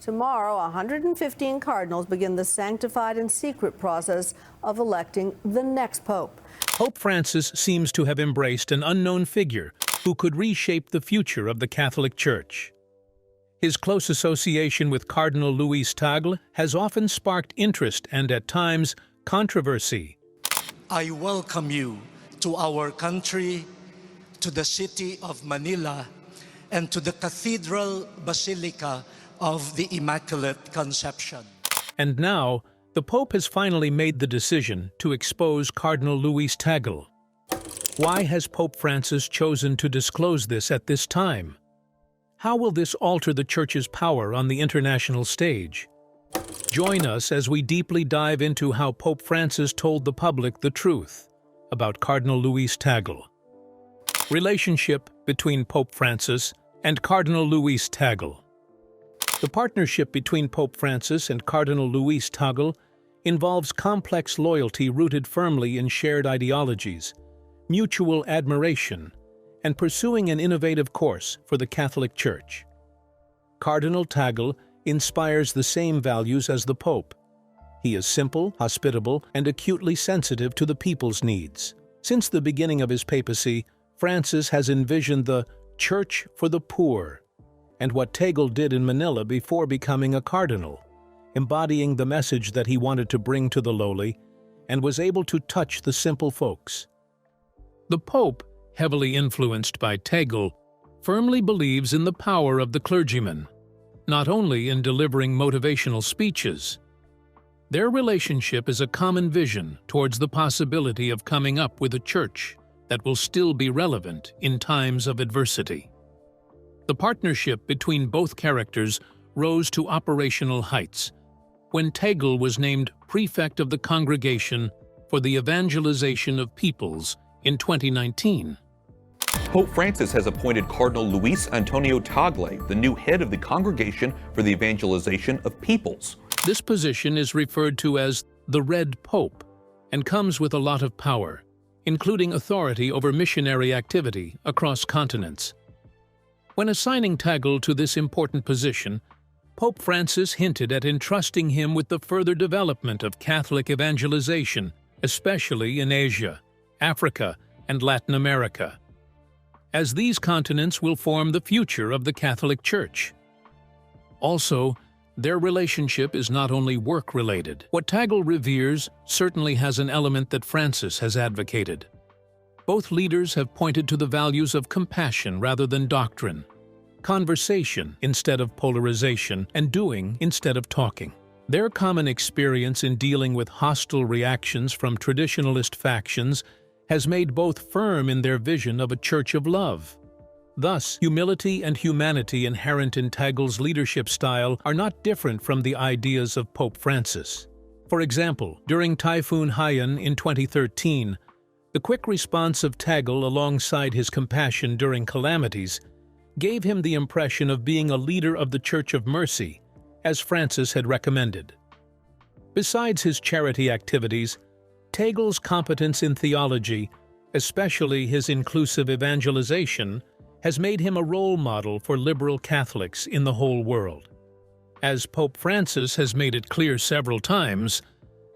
Tomorrow, 115 cardinals begin the sanctified and secret process of electing the next pope. Pope Francis seems to have embraced an unknown figure who could reshape the future of the Catholic Church. His close association with Cardinal Luis Tagle has often sparked interest and, at times, controversy. I welcome you to our country, to the city of Manila, and to the Cathedral Basilica of the Immaculate Conception. And now, the Pope has finally made the decision to expose Cardinal Luis Tagle. Why has Pope Francis chosen to disclose this at this time? How will this alter the Church's power on the international stage? Join us as we deeply dive into how Pope Francis told the public the truth about Cardinal Luis Tagle. Relationship between Pope Francis and Cardinal Luis Tagle. The partnership between Pope Francis and Cardinal Luis Tagle involves complex loyalty rooted firmly in shared ideologies, mutual admiration, and pursuing an innovative course for the Catholic Church. Cardinal Tagle inspires the same values as the Pope. He is simple, hospitable, and acutely sensitive to the people's needs. Since the beginning of his papacy, Francis has envisioned the Church for the Poor, and what Tagle did in Manila before becoming a cardinal, embodying the message that he wanted to bring to the lowly and was able to touch the simple folks. The Pope, heavily influenced by Tagle, firmly believes in the power of the clergyman, not only in delivering motivational speeches. Their relationship is a common vision towards the possibility of coming up with a church that will still be relevant in times of adversity. The partnership between both characters rose to operational heights when Tagle was named prefect of the Congregation for the Evangelization of Peoples in 2019. Pope Francis has appointed Cardinal Luis Antonio Tagle the new head of the Congregation for the Evangelization of Peoples. This position is referred to as the Red Pope and comes with a lot of power, including authority over missionary activity across continents. When assigning Tagle to this important position, Pope Francis hinted at entrusting him with the further development of Catholic evangelization, especially in Asia, Africa, and Latin America, as these continents will form the future of the Catholic Church. Also, their relationship is not only work-related. What Tagle reveres certainly has an element that Francis has advocated. Both leaders have pointed to the values of compassion rather than doctrine, conversation instead of polarization, and doing instead of talking. Their common experience in dealing with hostile reactions from traditionalist factions has made both firm in their vision of a church of love. Thus, humility and humanity inherent in Tagle's leadership style are not different from the ideas of Pope Francis. For example, during Typhoon Haiyan in 2013, the quick response of Tagle alongside his compassion during calamities gave him the impression of being a leader of the Church of Mercy, as Francis had recommended. Besides his charity activities, Tagle's competence in theology, especially his inclusive evangelization, has made him a role model for liberal Catholics in the whole world. As Pope Francis has made it clear several times,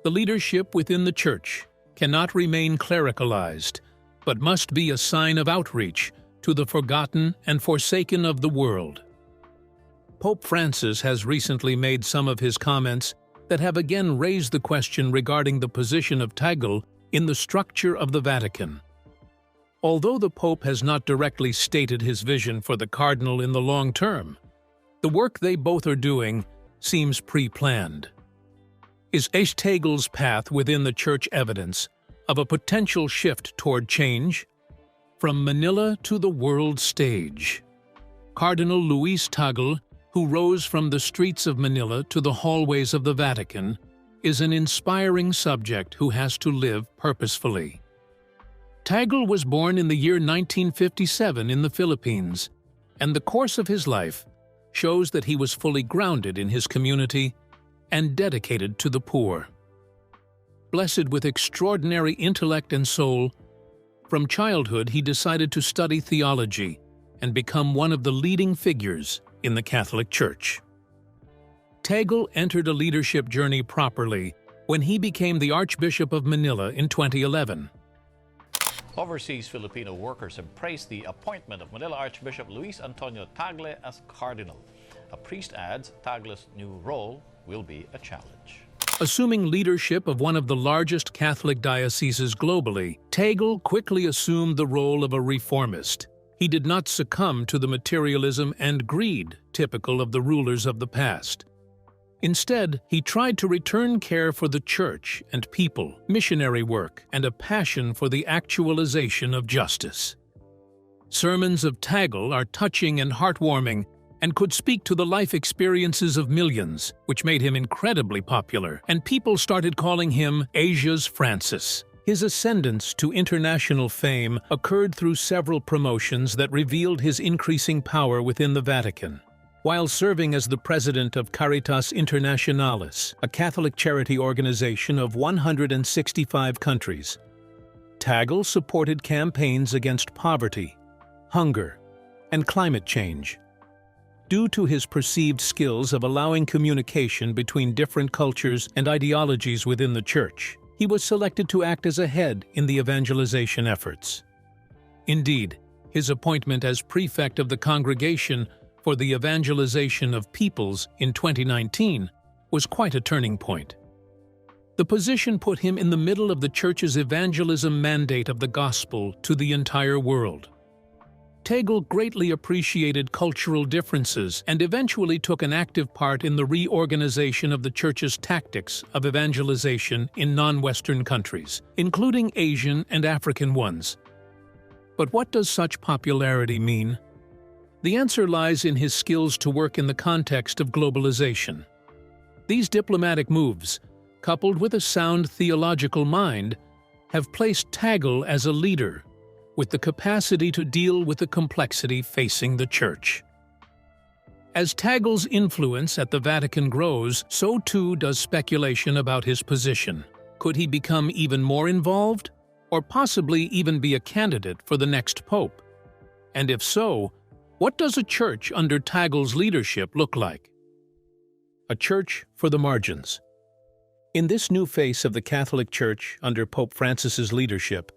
the leadership within the Church cannot remain clericalized, but must be a sign of outreach to the forgotten and forsaken of the world. Pope Francis has recently made some of his comments that have again raised the question regarding the position of Tagle in the structure of the Vatican. Although the Pope has not directly stated his vision for the Cardinal in the long term, the work they both are doing seems pre-planned. Is Tagle's path within the Church evidence of a potential shift toward change? From Manila to the world stage. Cardinal Luis Tagle, who rose from the streets of Manila to the hallways of the Vatican, is an inspiring subject who has to live purposefully. Tagle was born in the year 1957 in the Philippines, and the course of his life shows that he was fully grounded in his community and dedicated to the poor. Blessed with extraordinary intellect and soul, from childhood he decided to study theology and become one of the leading figures in the Catholic Church. Tagle entered a leadership journey properly when he became the Archbishop of Manila in 2011. Overseas Filipino workers have praised the appointment of Manila Archbishop Luis Antonio Tagle as Cardinal. A priest adds Tagle's new role will be a challenge. Assuming leadership of one of the largest Catholic dioceses globally, Tagle quickly assumed the role of a reformist. He did not succumb to the materialism and greed typical of the rulers of the past. Instead, he tried to return care for the church and people, missionary work, and a passion for the actualization of justice. Sermons of Tagle are touching and heartwarming and could speak to the life experiences of millions, which made him incredibly popular, and people started calling him Asia's Francis. His ascendance to international fame occurred through several promotions that revealed his increasing power within the Vatican. While serving as the president of Caritas Internationalis, a Catholic charity organization of 165 countries, Tagle supported campaigns against poverty, hunger, and climate change. Due to his perceived skills of allowing communication between different cultures and ideologies within the Church, he was selected to act as a head in the evangelization efforts. Indeed, his appointment as prefect of the Congregation for the Evangelization of Peoples in 2019 was quite a turning point. The position put him in the middle of the Church's evangelism mandate of the gospel to the entire world. Tagle greatly appreciated cultural differences and eventually took an active part in the reorganization of the Church's tactics of evangelization in non-Western countries, including Asian and African ones. But what does such popularity mean? The answer lies in his skills to work in the context of globalization. These diplomatic moves, coupled with a sound theological mind, have placed Tagle as a leader with the capacity to deal with the complexity facing the Church. As Tagle's influence at the Vatican grows, so too does speculation about his position. Could he become even more involved, or possibly even be a candidate for the next pope? And if so, what does a church under Tagle's leadership look like? A church for the margins. In this new face of the Catholic Church under Pope Francis's leadership,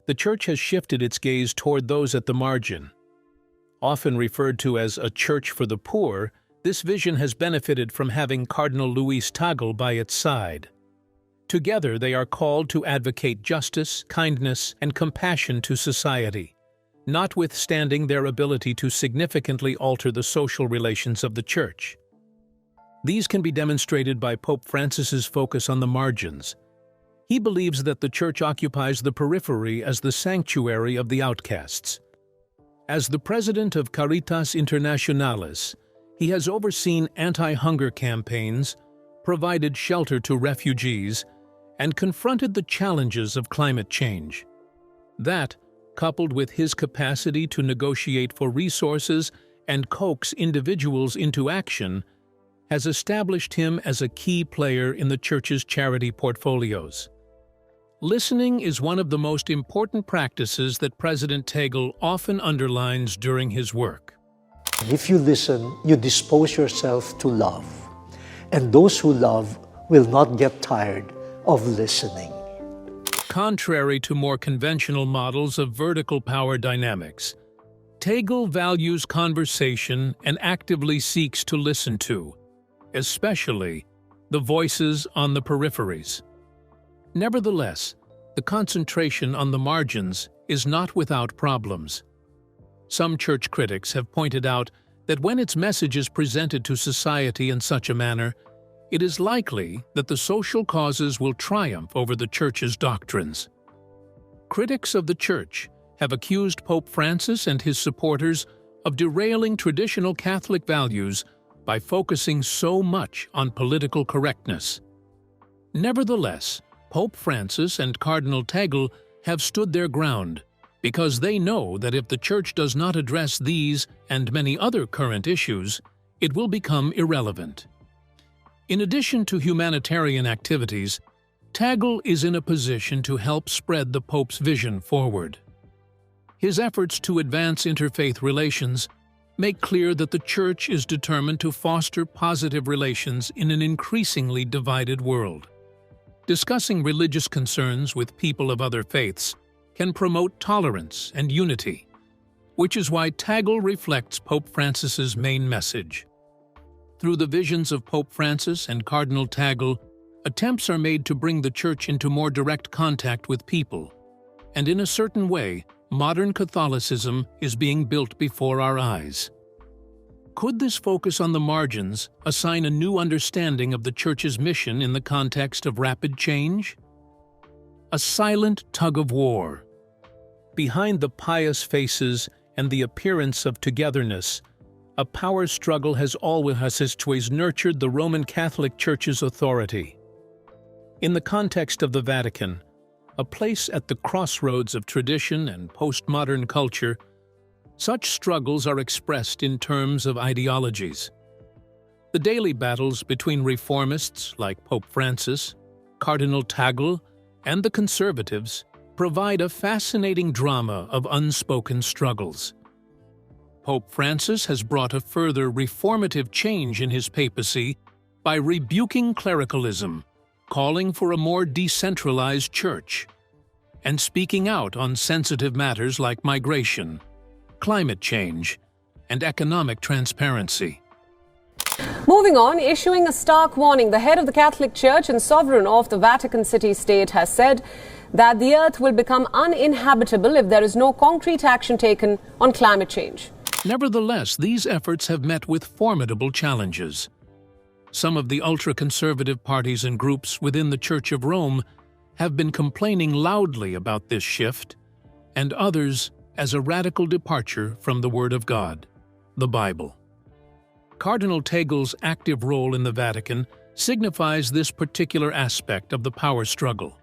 the Church has shifted its gaze toward those at the margin. Often referred to as a church for the poor, this vision has benefited from having Cardinal Luis Tagle by its side. Together, they are called to advocate justice, kindness, and compassion to society, notwithstanding their ability to significantly alter the social relations of the Church. These can be demonstrated by Pope Francis's focus on the margins. He believes that the Church occupies the periphery as the sanctuary of the outcasts. As the president of Caritas Internationalis, he has overseen anti-hunger campaigns, provided shelter to refugees, and confronted the challenges of climate change. That, coupled with his capacity to negotiate for resources and coax individuals into action, has established him as a key player in the Church's charity portfolios. Listening is one of the most important practices that President Tagle often underlines during his work. If you listen, you dispose yourself to love, and those who love will not get tired of listening. Contrary to more conventional models of vertical power dynamics, Tagle values conversation and actively seeks to listen to, especially, the voices on the peripheries. Nevertheless, the concentration on the margins is not without problems. Some church critics have pointed out that when its message is presented to society in such a manner, it is likely that the social causes will triumph over the Church's doctrines. Critics of the Church have accused Pope Francis and his supporters of derailing traditional Catholic values by focusing so much on political correctness. Nevertheless, Pope Francis and Cardinal Tagle have stood their ground because they know that if the Church does not address these and many other current issues, it will become irrelevant. In addition to humanitarian activities, Tagle is in a position to help spread the Pope's vision forward. His efforts to advance interfaith relations make clear that the Church is determined to foster positive relations in an increasingly divided world. Discussing religious concerns with people of other faiths can promote tolerance and unity, which is why Tagle reflects Pope Francis's main message. Through the visions of Pope Francis and Cardinal Tagle, attempts are made to bring the Church into more direct contact with people, and in a certain way, modern Catholicism is being built before our eyes. Could this focus on the margins assign a new understanding of the Church's mission in the context of rapid change? A silent tug-of-war. Behind the pious faces and the appearance of togetherness, a power struggle has always nurtured the Roman Catholic Church's authority. In the context of the Vatican, a place at the crossroads of tradition and postmodern culture, such struggles are expressed in terms of ideologies. The daily battles between reformists like Pope Francis, Cardinal Tagle, and the conservatives provide a fascinating drama of unspoken struggles. Pope Francis has brought a further reformative change in his papacy by rebuking clericalism, calling for a more decentralized church, and speaking out on sensitive matters like migration, climate change, and economic transparency. Moving on, issuing a stark warning, the head of the Catholic Church and sovereign of the Vatican City-State has said that the earth will become uninhabitable if there is no concrete action taken on climate change. Nevertheless, these efforts have met with formidable challenges. Some of the ultra-conservative parties and groups within the Church of Rome have been complaining loudly about this shift, and others as a radical departure from the Word of God, the Bible. Cardinal Tagle's active role in the Vatican signifies this particular aspect of the power struggle.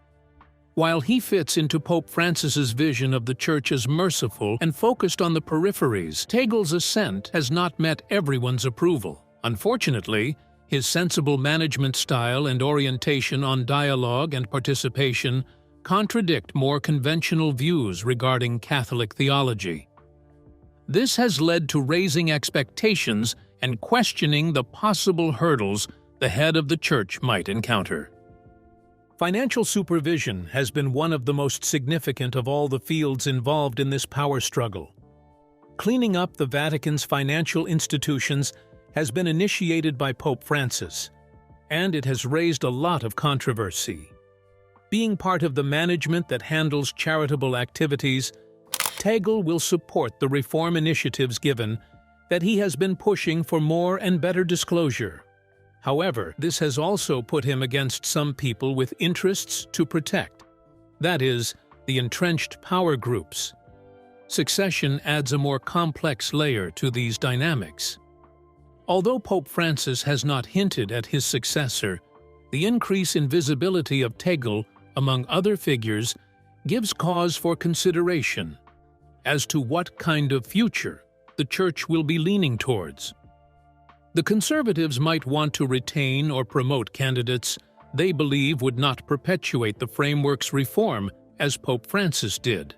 While he fits into Pope Francis's vision of the Church as merciful and focused on the peripheries, Tagle's ascent has not met everyone's approval. Unfortunately, his sensible management style and orientation on dialogue and participation contradict more conventional views regarding Catholic theology. This has led to raising expectations and questioning the possible hurdles the head of the Church might encounter. Financial supervision has been one of the most significant of all the fields involved in this power struggle. Cleaning up the Vatican's financial institutions has been initiated by Pope Francis, and it has raised a lot of controversy. Being part of the management that handles charitable activities, Tagle will support the reform initiatives given that he has been pushing for more and better disclosure. However, this has also put him against some people with interests to protect, that is, the entrenched power groups. Succession adds a more complex layer to these dynamics. Although Pope Francis has not hinted at his successor, the increase in visibility of Tagle, among other figures, gives cause for consideration as to what kind of future the Church will be leaning towards. The conservatives might want to retain or promote candidates they believe would not perpetuate the framework's reform as Pope Francis did.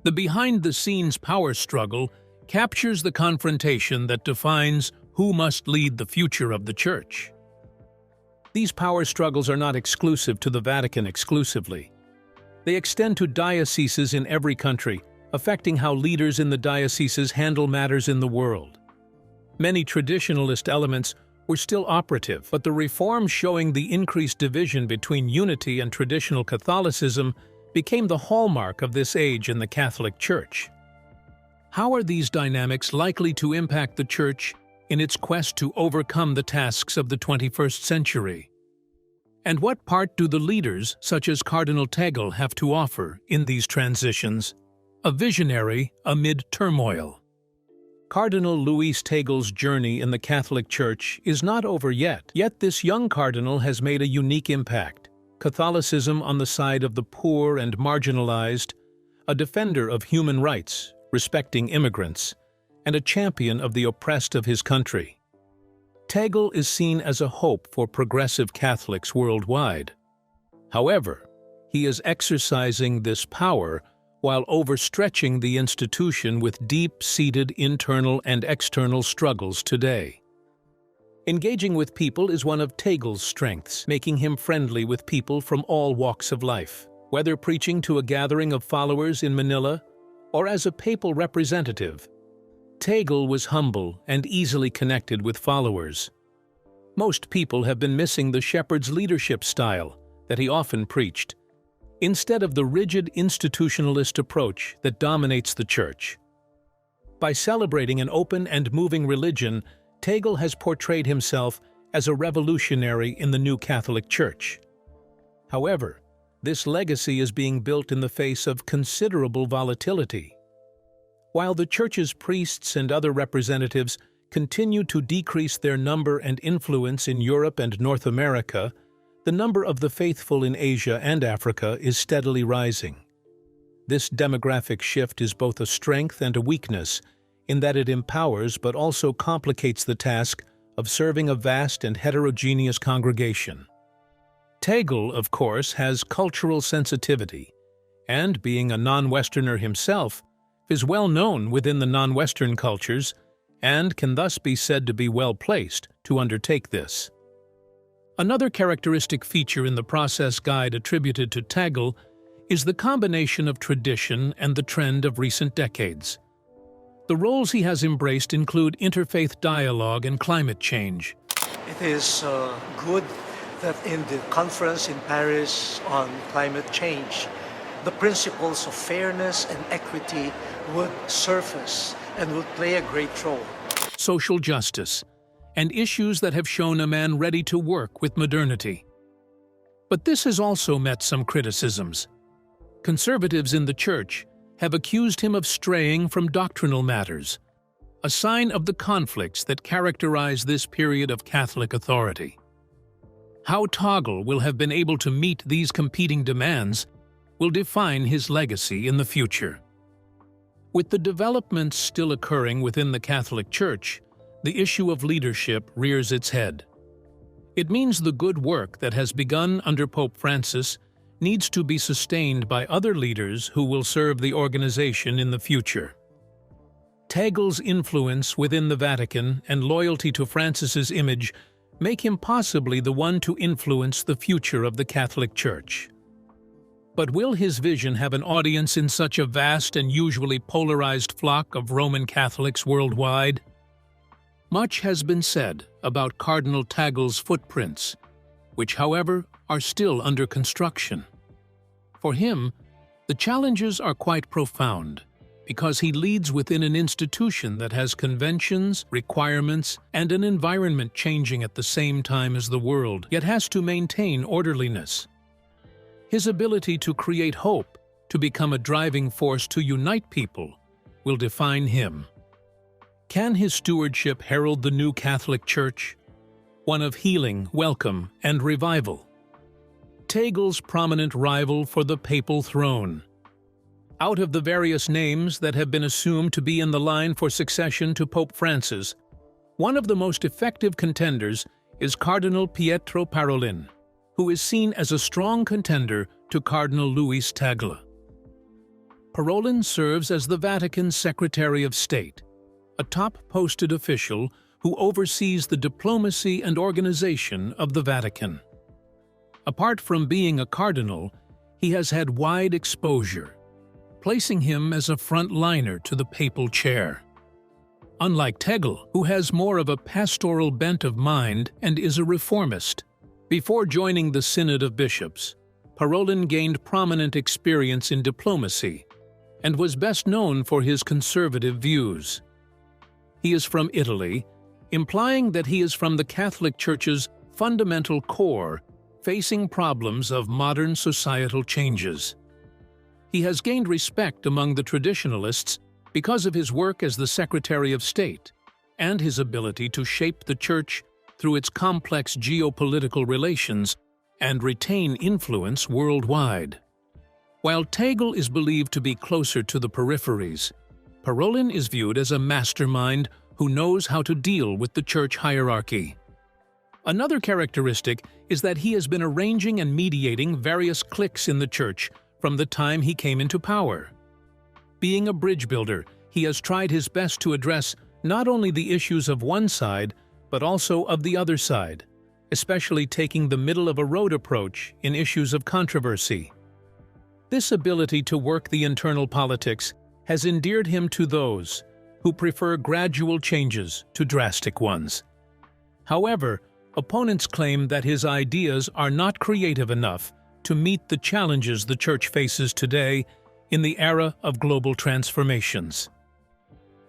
The behind-the-scenes power struggle captures the confrontation that defines who must lead the future of the Church. These power struggles are not exclusive to the Vatican exclusively. They extend to dioceses in every country, affecting how leaders in the dioceses handle matters in the world. Many traditionalist elements were still operative, but the reforms showing the increased division between unity and traditional Catholicism became the hallmark of this age in the Catholic Church. How are these dynamics likely to impact the Church in its quest to overcome the tasks of the 21st century? And what part do the leaders, such as Cardinal Tagle, have to offer in these transitions? A visionary amid turmoil. Cardinal Luis Tagle's journey in the Catholic Church is not over yet this young cardinal has made a unique impact. Catholicism on the side of the poor and marginalized, a defender of human rights, respecting immigrants, and a champion of the oppressed of his country. Tagle is seen as a hope for progressive Catholics worldwide. However, he is exercising this power while overstretching the institution with deep-seated internal and external struggles today. Engaging with people is one of Tagle's strengths, making him friendly with people from all walks of life. Whether preaching to a gathering of followers in Manila or as a papal representative, Tagle was humble and easily connected with followers. Most people have been missing the shepherd's leadership style that he often preached, instead of the rigid institutionalist approach that dominates the Church. By celebrating an open and moving religion, Tagle has portrayed himself as a revolutionary in the new Catholic Church. However, this legacy is being built in the face of considerable volatility. While the Church's priests and other representatives continue to decrease their number and influence in Europe and North America, the number of the faithful in Asia and Africa is steadily rising. This demographic shift is both a strength and a weakness, in that it empowers but also complicates the task of serving a vast and heterogeneous congregation. Tagle, of course, has cultural sensitivity, and being a non-Westerner himself, is well known within the non-Western cultures and can thus be said to be well-placed to undertake this. Another characteristic feature in the process guide attributed to Tagle is the combination of tradition and the trend of recent decades. The roles he has embraced include interfaith dialogue and climate change. It is good that in the conference in Paris on climate change, the principles of fairness and equity would surface and would play a great role. Social justice, and issues that have shown a man ready to work with modernity. But this has also met some criticisms. Conservatives in the Church have accused him of straying from doctrinal matters, a sign of the conflicts that characterize this period of Catholic authority. How Tagle will have been able to meet these competing demands will define his legacy in the future. With the developments still occurring within the Catholic Church, the issue of leadership rears its head. It means the good work that has begun under Pope Francis needs to be sustained by other leaders who will serve the organization in the future. Tagle's influence within the Vatican and loyalty to Francis's image make him possibly the one to influence the future of the Catholic Church. But will his vision have an audience in such a vast and usually polarized flock of Roman Catholics worldwide? Much has been said about Cardinal Tagle's footprints, which, however, are still under construction. For him, the challenges are quite profound, because he leads within an institution that has conventions, requirements, and an environment changing at the same time as the world, yet has to maintain orderliness. His ability to create hope, to become a driving force to unite people, will define him. Can his stewardship herald the new Catholic Church? One of healing, welcome, and revival. Tagle's prominent rival for the papal throne. Out of the various names that have been assumed to be in the line for succession to Pope Francis, one of the most effective contenders is Cardinal Pietro Parolin, who is seen as a strong contender to Cardinal Luis Tagle. Parolin serves as the Vatican's Secretary of State, a top-posted official who oversees the diplomacy and organization of the Vatican. Apart from being a cardinal, he has had wide exposure, placing him as a frontliner to the papal chair. Unlike Tagle, who has more of a pastoral bent of mind and is a reformist, before joining the Synod of Bishops, Parolin gained prominent experience in diplomacy and was best known for his conservative views. He is from Italy, implying that he is from the Catholic Church's fundamental core, facing problems of modern societal changes. He has gained respect among the traditionalists because of his work as the Secretary of State and his ability to shape the Church through its complex geopolitical relations and retain influence worldwide. While Tagle is believed to be closer to the peripheries, Parolin is viewed as a mastermind who knows how to deal with the Church hierarchy. Another characteristic is that he has been arranging and mediating various cliques in the Church from the time he came into power. Being a bridge builder, he has tried his best to address not only the issues of one side, but also of the other side, especially taking the middle-of-a-road approach in issues of controversy. This ability to work the internal politics has endeared him to those who prefer gradual changes to drastic ones. However, opponents claim that his ideas are not creative enough to meet the challenges the Church faces today in the era of global transformations.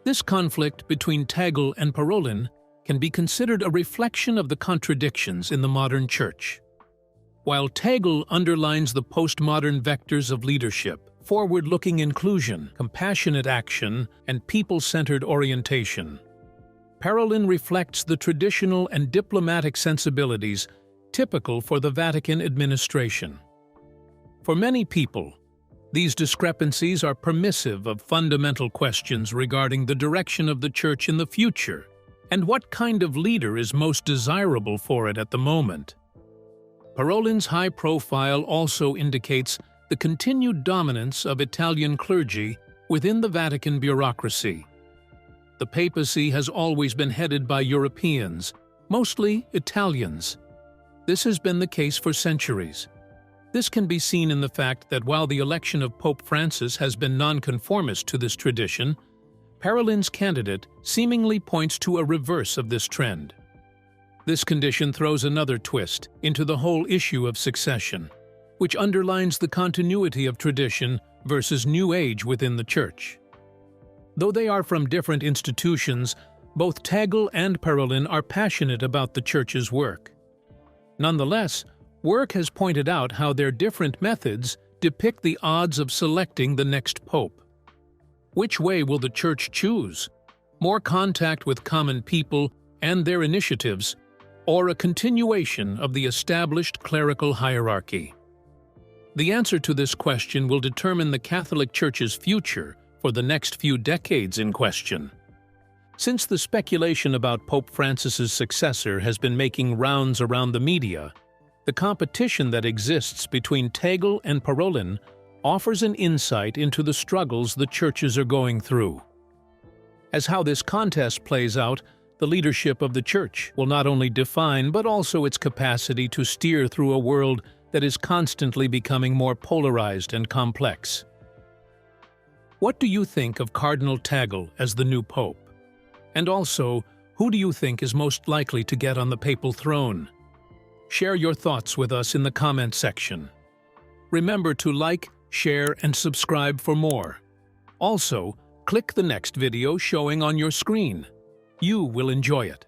This conflict between Tagle and Parolin can be considered a reflection of the contradictions in the modern Church. While Tagle underlines the postmodern vectors of leadership, forward-looking inclusion, compassionate action, and people-centered orientation, Parolin reflects the traditional and diplomatic sensibilities typical for the Vatican administration. For many people, these discrepancies are permissive of fundamental questions regarding the direction of the Church in the future and what kind of leader is most desirable for it at the moment. Parolin's high profile also indicates the continued dominance of Italian clergy within the Vatican bureaucracy. The papacy has always been headed by Europeans, mostly Italians. This has been the case for centuries. This can be seen in the fact that while the election of Pope Francis has been nonconformist to this tradition, Parolin's candidate seemingly points to a reverse of this trend. This condition throws another twist into the whole issue of succession, which underlines the continuity of tradition versus New Age within the Church. Though they are from different institutions, both Tagle and Parolin are passionate about the Church's work. Nonetheless, work has pointed out how their different methods depict the odds of selecting the next pope. Which way will the Church choose? More contact with common people and their initiatives, or a continuation of the established clerical hierarchy? The answer to this question will determine the Catholic Church's future for the next few decades in question. Since the speculation about Pope Francis's successor has been making rounds around the media, the competition that exists between Tagle and Parolin offers an insight into the struggles the churches are going through. As how this contest plays out, the leadership of the Church will not only define but also its capacity to steer through a world that is constantly becoming more polarized and complex. What do you think of Cardinal Tagle as the new pope? And also, who do you think is most likely to get on the papal throne? Share your thoughts with us in the comment section. Remember to like, share, and subscribe for more. Also, click the next video showing on your screen. You will enjoy it.